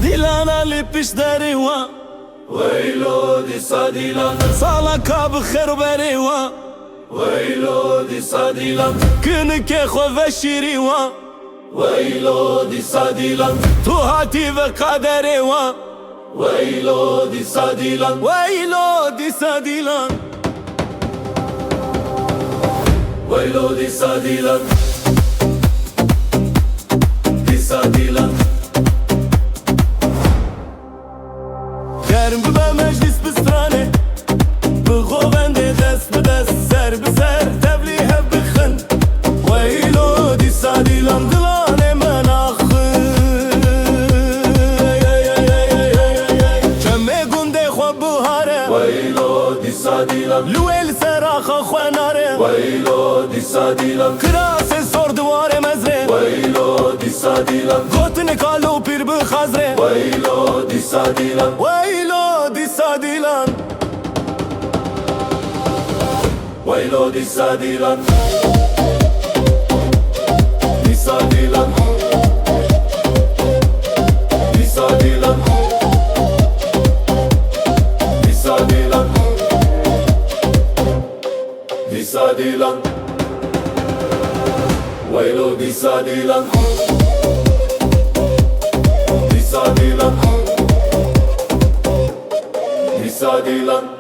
ديلانا اللي بيش داريوا ويلو دي صديلا صالك بخير بريوا ويلو دي صديلا كنك خو فشيريوا ويلو دي صديلا تو هاتي بقدريوا ويلو دي صديلا ويلو دي صديلا ويلو دي صديلا دي صديلا گرم به مجلس بسترانه بغوبنده دست به دست سر به سر تبلیه بخن ویلو دی صدیلان دلانه من آخر چمه گنده خواب بهاره ويلو دي صديلا لویل سراخ خواناره ويلو دي صديلا کراس سر دواره مزره ويلو دي صديلا گوتن کالو پیر بخزره ويلو دي صديلا ویلو دی صدیلان ويلو دي صديلا دي صديلا دي صديلا دي صديلا دي صديلا ويلو دي صديلا دي صديلا دي صديلا